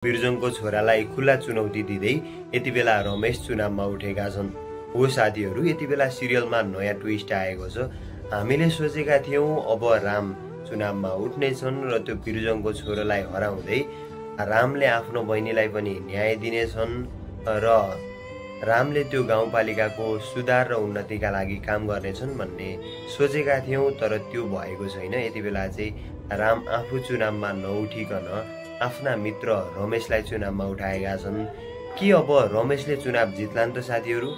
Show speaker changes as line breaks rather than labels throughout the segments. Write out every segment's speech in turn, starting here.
बिरजङको छोरालाई खुला चुनौती दिँदै यति बेला रमेश चुनावमा उठेका छन्। हो साथीहरू, यति बेला सिरियलमा नयाँ ट्विस्ट आएको छ। हामीले सोचेका थियौँ अब राम चुनावमा उठ्नेछन् र त्यो बिरजङको छोरालाई हराउँदै रामले आफ्नो बहिनीलाई पनि न्याय दिनेछन् र रामले त्यो गाउँपालिकाको सुधार र उन्नतिका लागि काम गर्नेछन् भन्ने सोचेका थियौँ, तर त्यो भएको छैन। यति बेला चाहिँ राम आफू चुनावमा नउठिकन आफ्ना मित्र रमेशलाई चुनावमा उठाएका छन्। के अब रमेशले चुनाव जित्लान् त साथीहरू?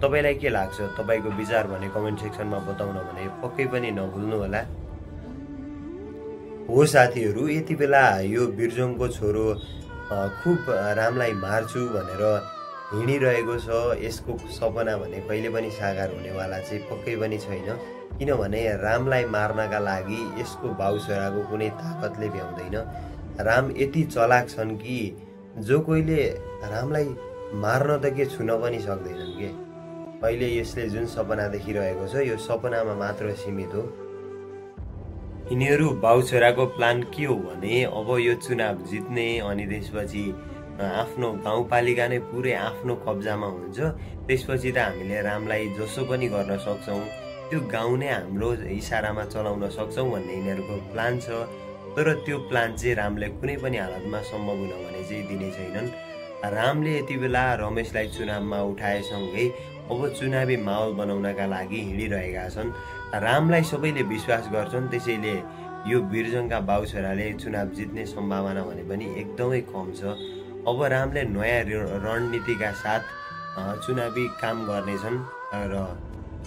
तपाईलाई के लाग्छ? तपाईको विचार भने कमेन्ट सेक्सनमा बताउन भने पक्कै पनि नभुल्नु होला। हो साथीहरू, यति बेला यो बिरजङको छोरो खुब रामलाई मार्छु भनेर हिँडिरहेको छ। यसको सपना भने कहिले पनि साकार हुनेवाला चाहिँ पक्कै पनि छैन, किनभने रामलाई मार्नका लागि यसको बाउ छोराको कुनै ताकतले भ्याउँदैन। राम यति चलाक छन् कि जो कोहीले रामलाई मार्न त के छुन पनि सक्दैनन् के। अहिले यसले जुन सपना देखिरहेको छ यो सपनामा मात्र सीमित हो। यिनीहरू बाउ छोराको प्लान के हो भने अब यो चुनाव जित्ने, अनि त्यसपछि आफ्नो गाउँपालिका नै पुरै आफ्नो कब्जामा हुन्छ। त्यसपछि त हामीले रामलाई जसो पनि गर्न सक्छौँ, त्यो गाउँ नै हाम्रो इसारामा चलाउन सक्छौँ भन्ने यिनीहरूको प्लान छ। तर त्यो प्लान चाहिँ रामले कुनै पनि हालतमा सम्भव हुन भने चाहिँ दिने छैनन्। रामले यति बेला रमेशलाई चुनावमा उठाएसँगै अब चुनावी माहौल बनाउनका लागि हिँडिरहेका छन्। रामलाई सबैले विश्वास गर्छन्, त्यसैले यो बिरजङका बाउ छोराले चुनाव जित्ने सम्भावना भने पनि एकदमै कम छ। अब रामले नयाँ रणनीतिका साथ चुनावी काम गर्नेछन् र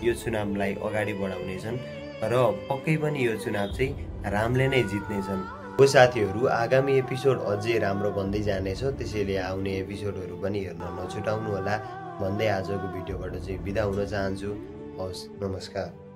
यो चुनावलाई अगाडि बढाउनेछन् र पक्कै पनि यो चुनाव चाहिँ रामले नै जित्नेछन्। हो साथीहरू, आगामी एपिसोड अझै राम्रो बन्दै जानेछ, त्यसैले आउने एपिसोडहरू पनि हेर्न नछुटाउनु होला भन्दै आजको भिडियोबाट चाहिँ बिदा हुन चाहन्छु। हस्, नमस्कार।